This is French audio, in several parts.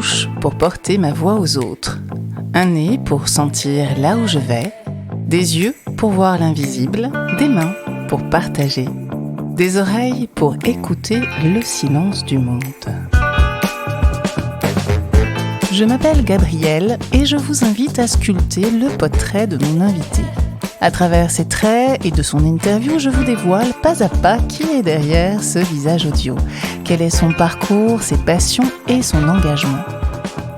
bouche pour porter ma voix aux autres, un nez pour sentir là où je vais, des yeux pour voir l'invisible, des mains pour partager, des oreilles pour écouter le silence du monde. Je m'appelle Gabrielle et je vous invite à sculpter le portrait de mon invité. À travers ses traits et de son interview, je vous dévoile pas à pas qui est derrière ce visage audio. Quel est son parcours, ses passions et son engagement.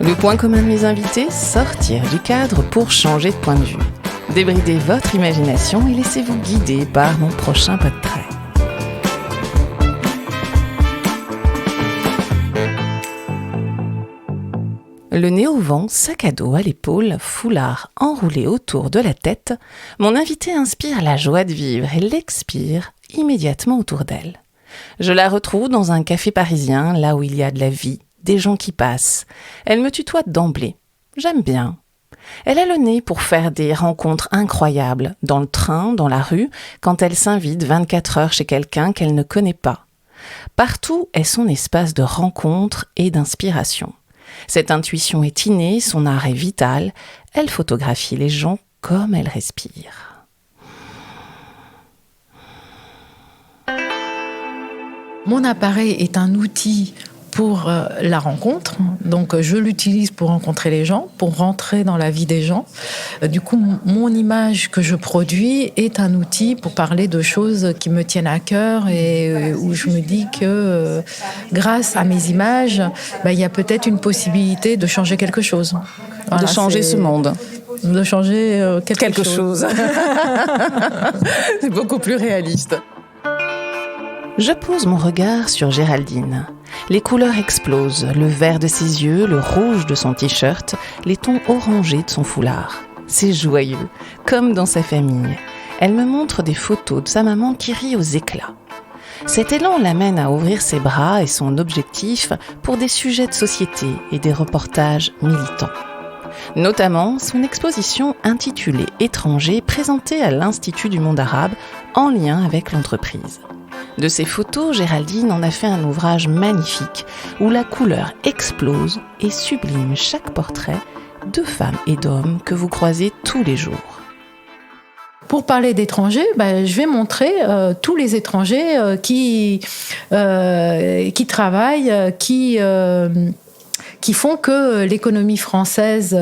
Le point commun de mes invités, sortir du cadre pour changer de point de vue. Débridez votre imagination et laissez-vous guider par mon prochain portrait. Le nez au vent, sac à dos à l'épaule, foulard enroulé autour de la tête, mon invité inspire la joie de vivre et l'expire immédiatement autour d'elle. Je la retrouve dans un café parisien, là où il y a de la vie, des gens qui passent. Elle me tutoie d'emblée. J'aime bien. Elle a le nez pour faire des rencontres incroyables, dans le train, dans la rue, quand elle s'invite 24 heures chez quelqu'un qu'elle ne connaît pas. Partout est son espace de rencontre et d'inspiration. Cette intuition est innée, son art est vital, elle photographie les gens comme elle respire. Mon appareil est un outil pour la rencontre, donc je l'utilise pour rencontrer les gens, pour rentrer dans la vie des gens. Du coup, mon image que je produis est un outil pour parler de choses qui me tiennent à cœur et où je me dis que grâce à mes images, il y a peut-être une possibilité de changer quelque chose. Voilà, de changer ce monde. De changer quelque chose. C'est beaucoup plus réaliste. Je pose mon regard sur Géraldine. Les couleurs explosent, le vert de ses yeux, le rouge de son t-shirt, les tons orangés de son foulard. C'est joyeux, comme dans sa famille. Elle me montre des photos de sa maman qui rit aux éclats. Cet élan l'amène à ouvrir ses bras et son objectif pour des sujets de société et des reportages militants. Notamment son exposition intitulée « Étrangers » présentée à l'Institut du monde arabe en lien avec l'entreprise. De ces photos, Géraldine en a fait un ouvrage magnifique où la couleur explose et sublime chaque portrait de femmes et d'hommes que vous croisez tous les jours. Pour parler d'étrangers, je vais montrer tous les étrangers qui travaillent, qui font que l'économie française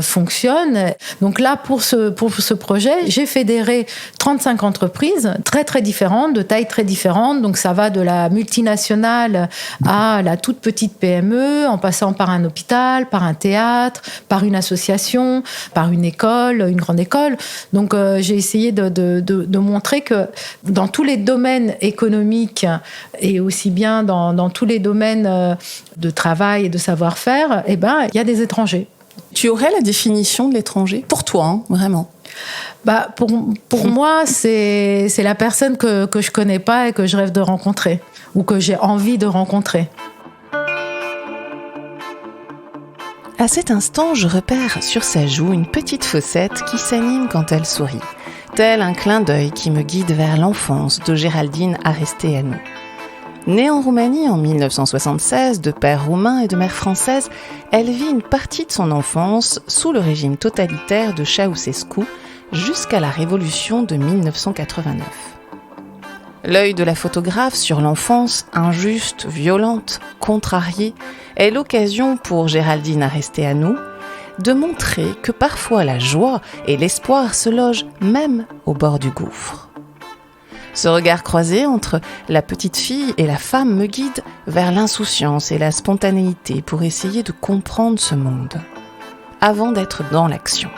fonctionne. Donc là, pour ce projet, j'ai fédéré 35 entreprises très très différentes, de tailles très différentes. Donc ça va de la multinationale à la toute petite PME, en passant par un hôpital, par un théâtre, par une association, par une école, une grande école. Donc j'ai essayé de montrer que dans tous les domaines économiques et aussi bien dans tous les domaines de travail et de savoir-faire, il y a des étrangers. Tu aurais la définition de l'étranger pour toi, vraiment? Pour moi, c'est la personne que je connais pas et que je rêve de rencontrer ou que j'ai envie de rencontrer. À cet instant, je repère sur sa joue une petite fossette qui s'anime quand elle sourit, tel un clin d'œil qui me guide vers l'enfance de Géraldine Aresteanu. Née en Roumanie en 1976, de père roumain et de mère française, elle vit une partie de son enfance sous le régime totalitaire de Ceausescu jusqu'à la révolution de 1989. L'œil de la photographe sur l'enfance injuste, violente, contrariée, est l'occasion pour Géraldine Aresteanu de montrer que parfois la joie et l'espoir se logent même au bord du gouffre. Ce regard croisé entre la petite fille et la femme me guide vers l'insouciance et la spontanéité pour essayer de comprendre ce monde, avant d'être dans l'action.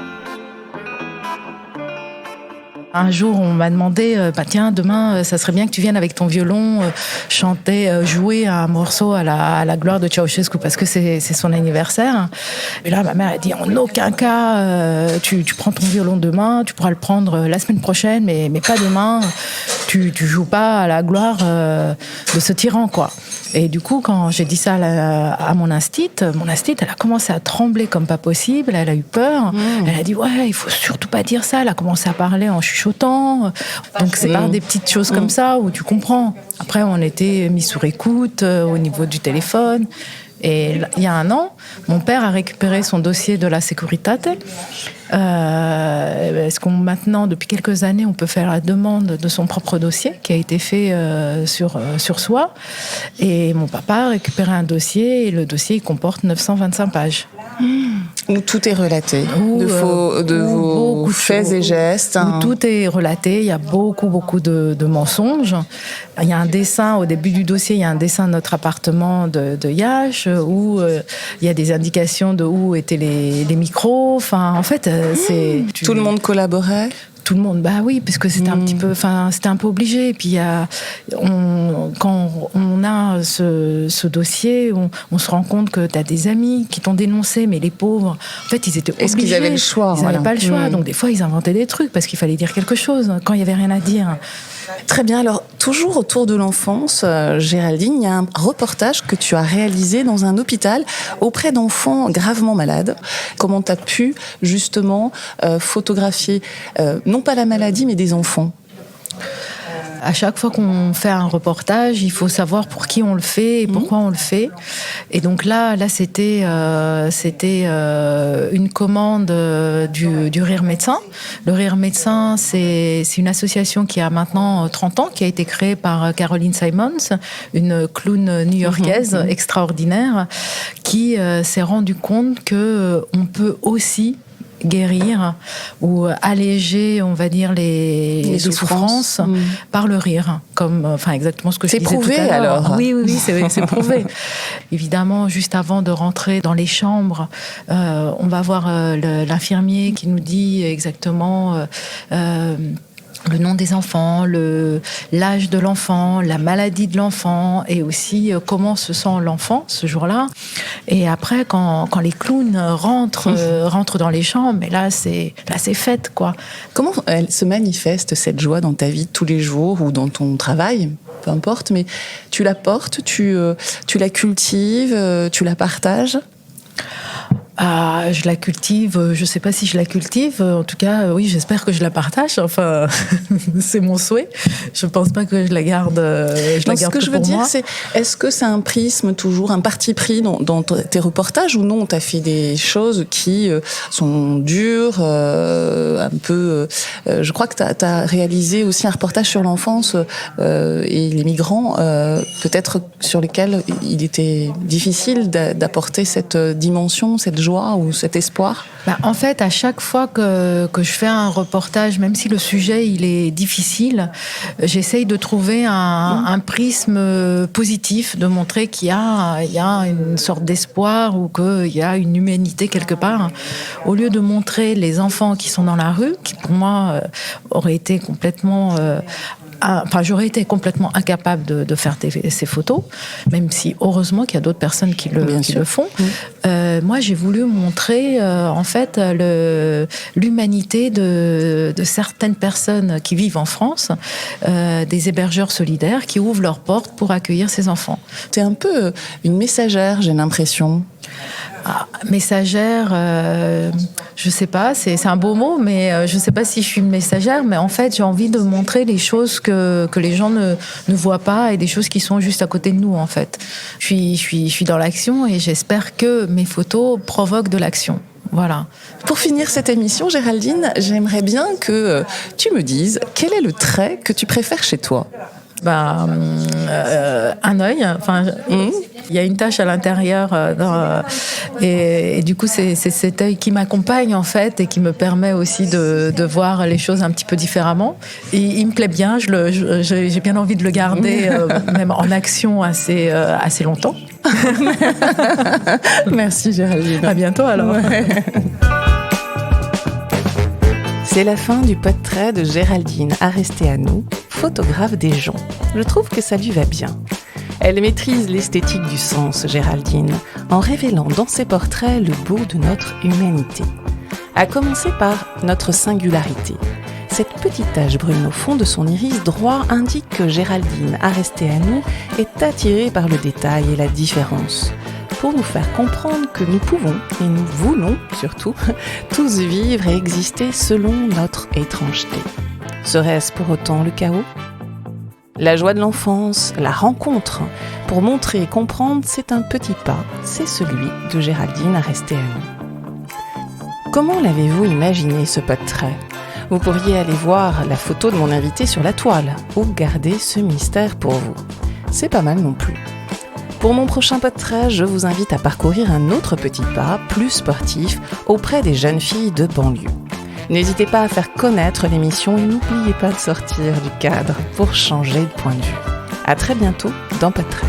Un jour, on m'a demandé, tiens, demain, ça serait bien que tu viennes avec ton violon chanter, jouer un morceau à la gloire de Ceausescu parce que c'est son anniversaire. Et là, ma mère a dit, en aucun cas, tu prends ton violon demain, tu pourras le prendre la semaine prochaine, mais pas demain. Tu joues pas à la gloire de ce tyran, quoi. Et du coup, quand j'ai dit ça à mon instit, elle a commencé à trembler comme pas possible, elle a eu peur. Elle a dit, ouais, il faut surtout pas dire ça. Elle a commencé à parler en chuchotant. Donc c'est par des petites choses comme ça où tu comprends. Après, on était mis sur écoute au niveau du téléphone. Et il y a un an, mon père a récupéré son dossier de la Securitate. Est-ce qu'on maintenant, depuis quelques années, on peut faire la demande de son propre dossier qui a été fait sur soi. Et mon papa a récupéré un dossier et le dossier il comporte 925 pages. Où tout est relaté, de vos faits et gestes. Où tout est relaté, il y a beaucoup de mensonges. Il y a un dessin, au début du dossier, il y a un dessin de notre appartement de Yash, où il y a des indications de où étaient les micros. Enfin, en fait, Tout le monde collaborait ? Tout le monde, bah oui, puisque c'était c'était un peu obligé. Et puis quand on a ce dossier, on se rend compte que tu as des amis qui t'ont dénoncé, mais les pauvres, en fait, ils étaient obligés. Est-ce qu'ils avaient le choix ? Ils n'avaient pas le choix, donc des fois, ils inventaient des trucs parce qu'il fallait dire quelque chose quand il n'y avait rien à dire. Très bien. Alors, toujours autour de l'enfance, Géraldine, il y a un reportage que tu as réalisé dans un hôpital auprès d'enfants gravement malades. Comment tu as pu, justement, photographier, non pas la maladie, mais des enfants ? À chaque fois qu'on fait un reportage, il faut savoir pour qui on le fait et pourquoi on le fait. Et donc là, c'était une commande du Rire Médecin. Le Rire Médecin, c'est une association qui a maintenant 30 ans, qui a été créée par Caroline Simons, une clown new-yorkaise extraordinaire, qui s'est rendue compte que on peut aussi guérir ou alléger, on va dire, les souffrances par le rire, exactement ce que je disais tout à l'heure. C'est prouvé alors ? Oui, c'est prouvé. Évidemment, juste avant de rentrer dans les chambres, on va voir l'infirmier qui nous dit exactement le nom des enfants, l'âge de l'enfant, la maladie de l'enfant et aussi comment se sent l'enfant ce jour-là. Et après, quand les clowns rentrent dans les chambres, et là c'est fête, quoi. Comment elle se manifeste, cette joie, dans ta vie de tous les jours ou dans ton travail ? Peu importe, mais tu la portes, tu la cultives, tu la partages ? Je la cultive, je sais pas si je la cultive, en tout cas, oui, j'espère que je la partage, enfin, c'est mon souhait. Je pense pas que je la garde, Ce que je veux dire, c'est, est-ce que c'est un prisme toujours, un parti pris dans tes reportages ou non, t'as fait des choses qui sont dures, un peu, je crois que t'as réalisé aussi un reportage sur l'enfance et les migrants, peut-être sur lesquels il était difficile d'apporter cette dimension, cette joie ou cet espoir ? En fait, à chaque fois que je fais un reportage, même si le sujet il est difficile, j'essaye de trouver un prisme positif, de montrer qu'il y a une sorte d'espoir ou qu'il y a une humanité quelque part. Au lieu de montrer les enfants qui sont dans la rue, qui pour moi auraient été complètement... j'aurais été complètement incapable de faire ces photos, même si heureusement qu'il y a d'autres personnes qui le font. Moi, j'ai voulu montrer en fait l'humanité de certaines personnes qui vivent en France, des hébergeurs solidaires qui ouvrent leurs portes pour accueillir ces enfants. T'es un peu une messagère, j'ai l'impression. Messagère, je sais pas, c'est un beau mot, mais je sais pas si je suis une messagère, mais en fait j'ai envie de montrer les choses que les gens ne voient pas et des choses qui sont juste à côté de nous en fait. Je suis dans l'action et j'espère que mes photos provoquent de l'action. Voilà. Pour finir cette émission, Géraldine, j'aimerais bien que tu me dises quel est le trait que tu préfères chez toi. Un œil. Il y a une tache à l'intérieur et du coup c'est cet œil qui m'accompagne en fait et qui me permet aussi de voir les choses un petit peu différemment. Et il me plaît bien. J'ai bien envie de le garder même en action assez longtemps. Merci Géraldine. À bientôt alors. Ouais. C'est la fin du portrait de Géraldine Aresteanu, photographe des gens. Je trouve que ça lui va bien. Elle maîtrise l'esthétique du sens, Géraldine, en révélant dans ses portraits le beau de notre humanité. À commencer par notre singularité. Cette petite tache brune au fond de son iris droit indique que Géraldine Aresteanu est attirée par le détail et la différence, pour nous faire comprendre que nous pouvons, et nous voulons surtout, tous vivre et exister selon notre étrangeté. Serait-ce pour autant le chaos ? La joie de l'enfance, la rencontre. Pour montrer et comprendre, c'est un petit pas, c'est celui de Géraldine Arresté-Hanou. Comment l'avez-vous imaginé ce portrait ? Vous pourriez aller voir la photo de mon invité sur la toile ou garder ce mystère pour vous. C'est pas mal non plus. Pour mon prochain portrait, je vous invite à parcourir un autre petit pas, plus sportif, auprès des jeunes filles de banlieue. N'hésitez pas à faire connaître l'émission et n'oubliez pas de sortir du cadre pour changer de point de vue. À très bientôt dans Portrait.